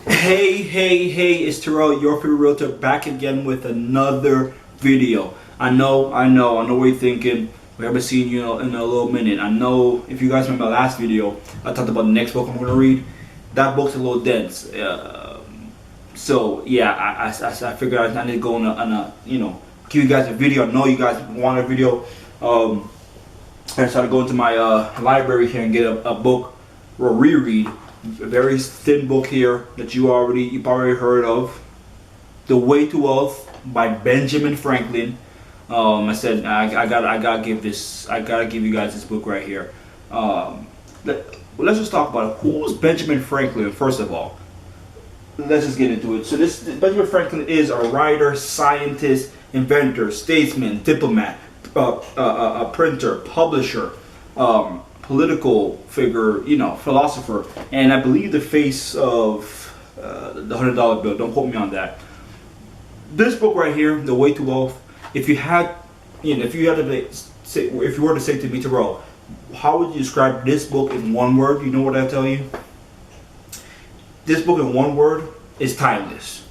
Hey, it's Terrell, your favorite realtor, back again with another video. I know what you're thinking. We haven't seen you in a little minute. I know if you guys remember the last video, I talked about the next book I'm going to read. That book's a little dense. So, yeah, I figured I need to go on a give you guys a video. I know you guys want a video. I decided to go into my library here and get a book or reread. A very thin book here that you've already heard of, The Way to Wealth by Benjamin Franklin. I said I gotta give you guys this book right here. Let's just talk about it. Who's Benjamin Franklin first of all? Let's just get into it. So this Benjamin Franklin is a writer, scientist, inventor, statesman, diplomat, a printer, publisher, political figure, philosopher, and I believe the face of the $100 bill. Don't quote me on that. This book right here, The Way to Wealth. If you were to say to me, Terrell, how would you describe this book in one word? You know what I tell you? This book in one word is timeless.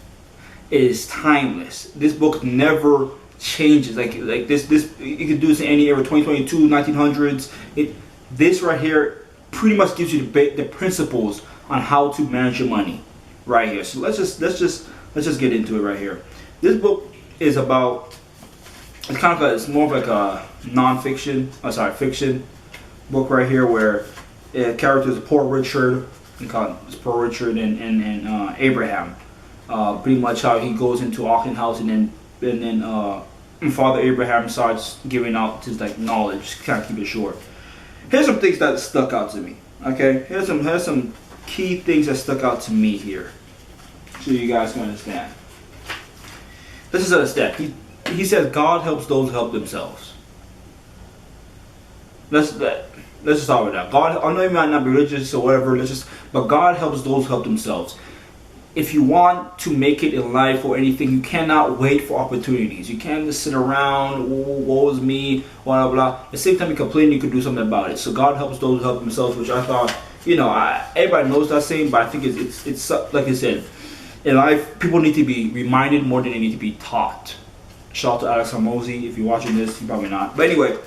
It is timeless. This book never changes. Like this, you could do this in any era, 2022, 1900s. This right here pretty much gives you the principles on how to manage your money, right here. So let's just get into it right here. This book is about, it's more of like a fiction book right here, where characters Poor Richard, we call it Poor Richard and Abraham. Pretty much how he goes into auction house and then Father Abraham starts giving out his knowledge. Kind of keep it short. Here's some things that stuck out to me. Okay, here's some key things that stuck out to me here, so you guys can understand. This is a step. He says God helps those who help themselves. Let's just start with that. God, I know you might not be religious or whatever, but God helps those who help themselves. If you want to make it in life or anything, you cannot wait for opportunities. You can't just sit around, woe is me, blah, blah, blah. At the same time you complain, you can do something about it. So God helps those who help themselves, which I thought, everybody knows that saying, but I think it's like I said, in life, people need to be reminded more than they need to be taught. Shout out to Alex Hormozy. If you're watching this, you're probably not. But anyway,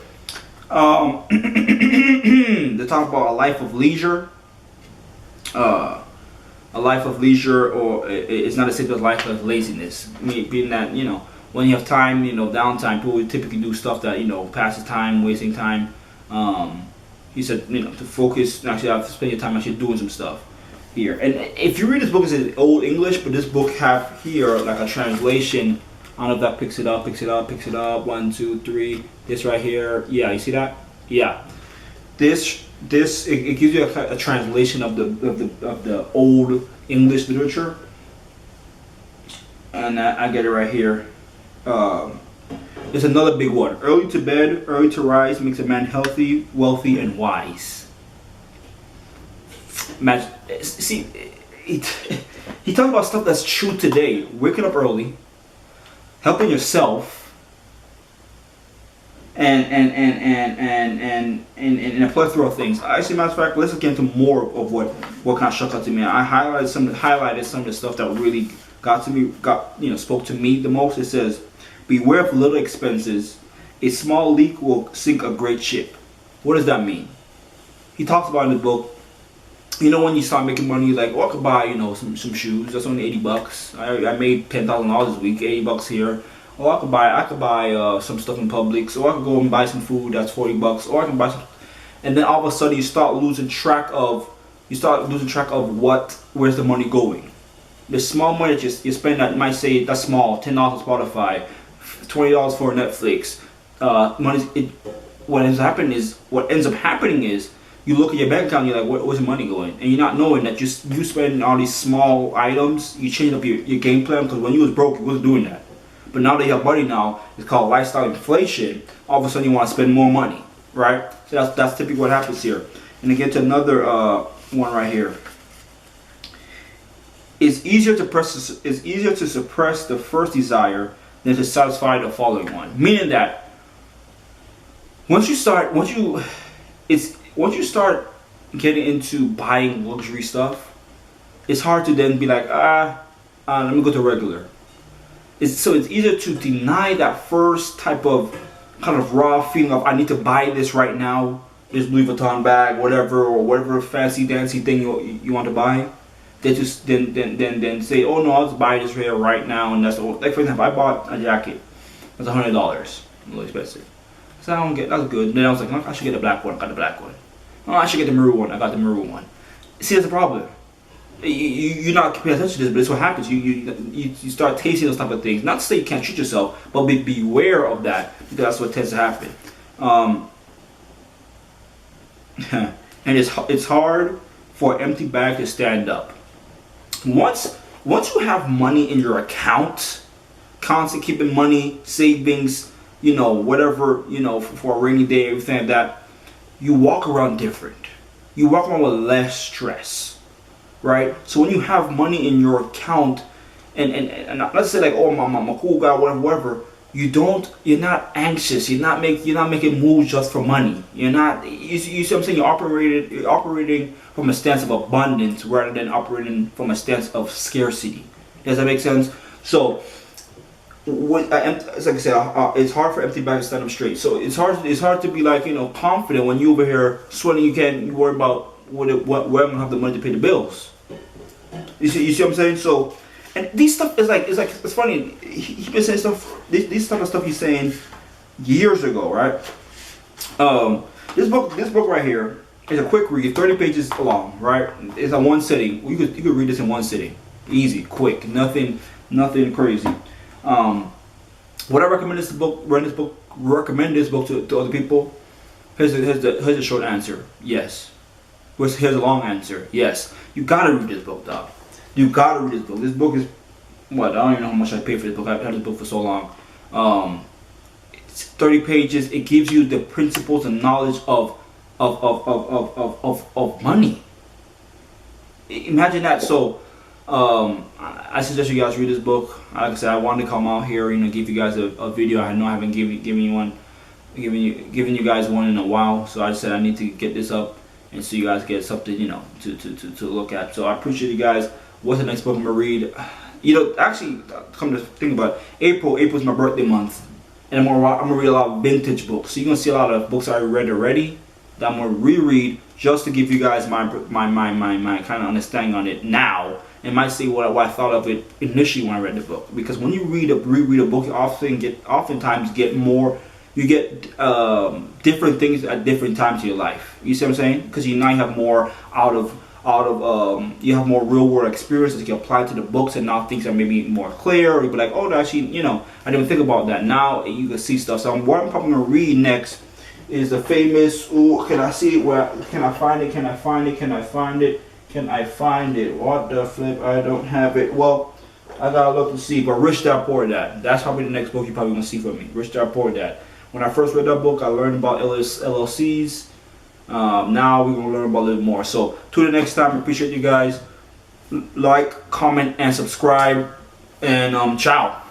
they talk about a life of leisure. A life of leisure, or it's not the same as life of laziness. Being that, when you have time, downtime, people typically do stuff that, passes time, wasting time. He said, to focus, actually have to spend your time actually doing some stuff here. And if you read this book, it's in Old English, but this book have here like a translation. I don't know if that picks it up. 1, 2, 3. This right here. Yeah, you see that? Yeah. This it gives you a translation of the Old English literature, and I get it right here. There's another big one. Early to bed, early to rise makes a man healthy, wealthy, and wise. See, he talks about stuff that's true today. Waking up early, helping yourself, and a plethora of things. Actually, matter of fact, let's get into more of what kind of struck out to me. I highlighted some of the stuff that really spoke to me the most. It says, "Beware of little expenses. A small leak will sink a great ship." What does that mean? He talks about in the book. When you start making money, I could buy some shoes. That's only $80. I made $10,000 this week. $80 here. Or I could buy some stuff in Publix, or I could go and buy some food that's $40, or I can buy some, and then all of a sudden you start losing track of where's the money going. The small money that you spend that might say that's small, $10 for Spotify, $20 for Netflix. What ends up happening is you look at your bank account and you're like, where's the money going? And you're not knowing that you spend all these small items, you change up your game plan, because when you was broke, you wasn't doing that. But now that you have money now, it's called lifestyle inflation. All of a sudden you want to spend more money, right? So that's typically what happens here. And to get to another one right here. It's easier to suppress the first desire than to satisfy the following one. Meaning that once you start getting into buying luxury stuff, it's hard to then be like, let me go to regular. So it's easier to deny that first type of kind of raw feeling of I need to buy this right now, this Louis Vuitton bag, whatever, or whatever fancy dancy thing you want to buy. They just then say, oh no, I'll just buy this right now, and that's all. Like for example, I bought a jacket. It's $100, a little expensive. So I don't get that's good. Then I was like, I should get the black one. I got the black one. Oh, I should get the maroon one. I got the maroon one. See, that's the problem. You're not paying attention to this, but it's what happens. You start tasting those type of things. Not to say you can't treat yourself, but beware of that, because that's what tends to happen. And it's hard for an empty bag to stand up. Once you have money in your account, constant keeping money, savings, whatever, for a rainy day, everything like that, you walk around different. You walk around with less stress, right? So when you have money in your account, and let's say like, oh, I'm a cool guy, whatever, you're not anxious. You're not making moves just for money. You see what I'm saying? You're operating from a stance of abundance rather than operating from a stance of scarcity. Does that make sense? So, it's like I said, it's hard for empty bag to stand up straight. So it's hard to be like, confident when you over here sweating. You worry about where I'm gonna have the money to pay the bills. You see what I'm saying? So. And these stuff is it's funny. He's been saying stuff. This type of stuff he's saying years ago, right? This book right here is a quick read, 30 pages long, right? It's on one sitting. You could read this in one sitting, easy, quick, nothing crazy. Would I recommend this book? Recommend this book to other people? Here's the short answer: yes. Here's a long answer: yes. You gotta read this book, dog. You gotta read this book. This book is what? I don't even know how much I paid for this book. I've had this book for so long. It's 30 pages. It gives you the principles and knowledge of money. Imagine that. So, I suggest you guys read this book. Like I said, I wanted to come out here, give you guys a video. I know I haven't given you guys one in a while. So I just said I need to get this up, and so you guys get something, to look at. So I appreciate you guys. What's the next book I'm gonna read? Actually, come to think about it, April's my birthday month, and I'm gonna read a lot of vintage books. So you're gonna see a lot of books I read already that I'm gonna reread just to give you guys my kind of understanding on it now, and might see what I thought of it initially when I read the book. Because when you reread a book, you oftentimes get more. You get different things at different times in your life. You see what I'm saying? Because now you have more you have more real world experiences you can apply to the books, and now things are maybe more clear. Or you be like, oh, actually, I didn't think about that. Now you can see stuff. So what I'm probably gonna read next is the famous. Ooh, can I see it? Where can I find it? Can I find it? Can I find it? Can I find it? What the flip? I don't have it. Well, I gotta look to see. But Rich Dad Poor Dad. That's probably the next book you probably gonna see from me. Rich Dad Poor Dad. When I first read that book, I learned about LLCs. Now we're going to learn about a little more. So, till the next time, I appreciate you guys. Like, comment, and subscribe. And ciao.